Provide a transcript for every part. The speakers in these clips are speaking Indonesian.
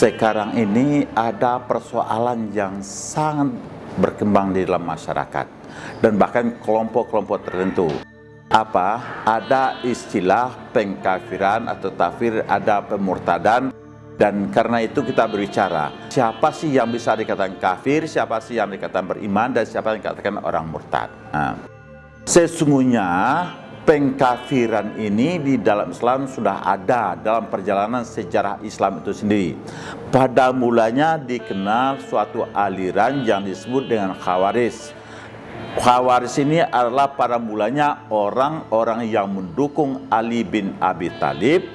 Sekarang ini ada persoalan yang sangat berkembang di dalam masyarakat dan bahkan kelompok-kelompok tertentu. Ada istilah pengkafiran atau kafir, ada pemurtadan, dan karena itu kita berbicara siapa sih yang bisa dikatakan kafir, siapa sih yang dikatakan beriman, dan siapa yang dikatakan orang murtad. Sesungguhnya pengkafiran ini di dalam Islam sudah ada dalam perjalanan sejarah Islam itu sendiri. Pada mulanya dikenal suatu aliran yang disebut dengan Khawarij. Khawarij ini adalah pada mulanya orang-orang yang mendukung Ali bin Abi Thalib,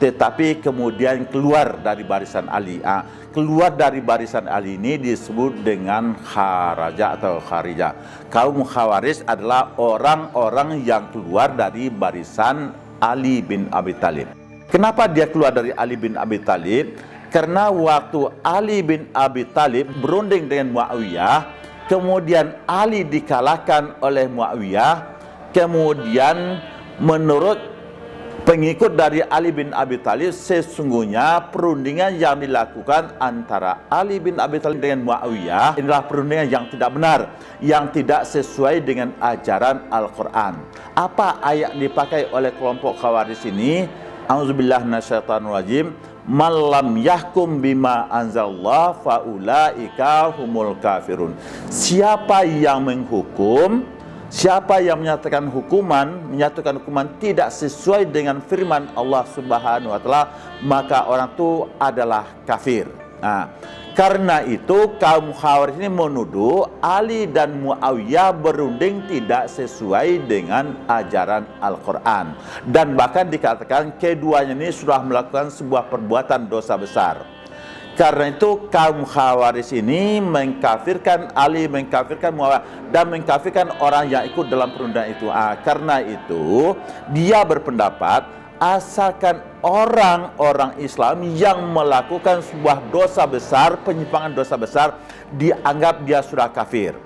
tetapi kemudian keluar dari barisan Ali. Keluar dari barisan Ali ini disebut dengan Kharaja atau Kharija. Kaum Khawarij adalah orang-orang yang keluar dari barisan Ali bin Abi Thalib. Kenapa dia keluar dari Ali bin Abi Thalib? Karena waktu Ali bin Abi Thalib berunding dengan Muawiyah, kemudian Ali dikalahkan oleh Muawiyah, kemudian menurut pengikut dari Ali bin Abi Thalib, sesungguhnya perundingan yang dilakukan antara Ali bin Abi Thalib dengan Muawiyah inilah perundingan yang tidak benar, yang tidak sesuai dengan ajaran Al-Quran. Apa ayat dipakai oleh kelompok Khawarij ini? A'udzubillahi minasyaitonir rajim. Malam yahkum bima anzalallah faulaika humul kafirun. Siapa yang menghukum, siapa yang menyatakan hukuman tidak sesuai dengan firman Allah Subhanahu wa taala, maka orang itu adalah kafir. Karena itu kaum Khawarij ini menuduh Ali dan Muawiyah berunding tidak sesuai dengan ajaran Al-Quran, dan bahkan dikatakan keduanya ini sudah melakukan sebuah perbuatan dosa besar. Karena itu kaum Khawarij ini mengkafirkan Ali, mengkafirkan Muawiyah, dan mengkafirkan orang yang ikut dalam perundingan itu. Karena itu dia berpendapat asalkan orang-orang Islam yang melakukan sebuah dosa besar, penyimpangan dosa besar, dianggap dia sudah kafir.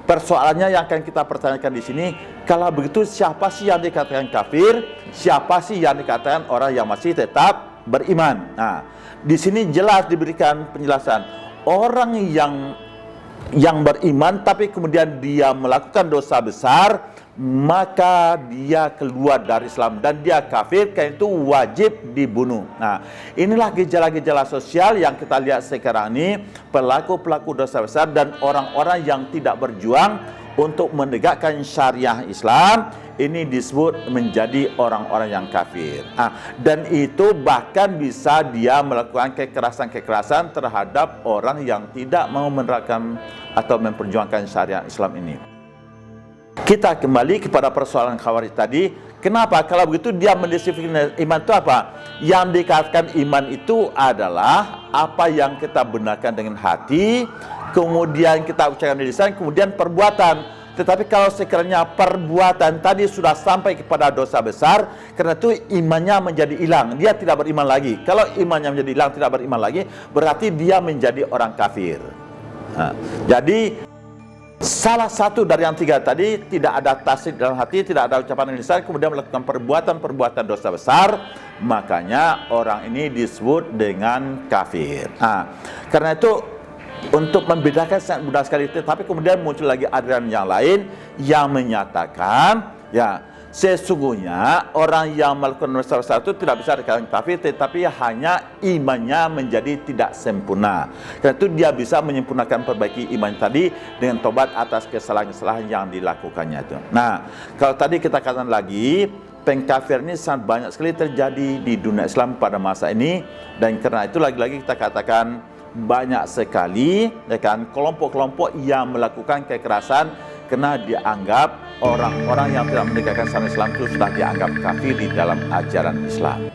Persoalannya yang akan kita pertanyakan di sini, kalau begitu siapa sih yang dikatakan kafir, siapa sih yang dikatakan orang yang masih tetap beriman? Di sini jelas diberikan penjelasan. Orang yang beriman tapi kemudian dia melakukan dosa besar, maka dia keluar dari Islam dan dia kafir, karena itu wajib dibunuh. Inilah gejala-gejala sosial yang kita lihat sekarang ini, pelaku-pelaku dosa besar dan orang-orang yang tidak berjuang untuk menegakkan syariah Islam, ini disebut menjadi orang-orang yang kafir. Dan itu bahkan bisa dia melakukan kekerasan-kekerasan terhadap orang yang tidak mau menerapkan atau memperjuangkan syariah Islam ini. Kita kembali kepada persoalan Khawarij tadi. Kenapa? Kalau begitu dia mendeskripsikan iman itu apa? Yang dikatakan iman itu adalah apa yang kita benarkan dengan hati, kemudian kita ucapkan di lisan, kemudian perbuatan. Tetapi kalau sekiranya perbuatan tadi sudah sampai kepada dosa besar, karena itu imannya menjadi hilang, dia tidak beriman lagi. Kalau imannya menjadi hilang, tidak beriman lagi, berarti dia menjadi orang kafir. Jadi salah satu dari yang tiga tadi, tidak ada tasdik dalam hati, tidak ada ucapan lisan, kemudian melakukan perbuatan-perbuatan dosa besar, makanya orang ini disebut dengan kafir. Karena itu untuk membedakan sangat mudah sekali, tapi kemudian muncul lagi aliran yang lain yang menyatakan sesungguhnya orang yang melakukan dosa besar itu tidak bisa dikatakan kafir, tetapi hanya imannya menjadi tidak sempurna. Karena itu dia bisa menyempurnakan, perbaiki iman tadi dengan tobat atas kesalahan-kesalahan yang dilakukannya itu. Kalau tadi kita katakan lagi, pengkafir ini sangat banyak sekali terjadi di dunia Islam pada masa ini, dan karena itu lagi-lagi kita katakan banyak sekali kelompok-kelompok yang melakukan kekerasan, karena dianggap orang-orang yang tidak menegakkan syariat Islam itu sudah dianggap kafir di dalam ajaran Islam.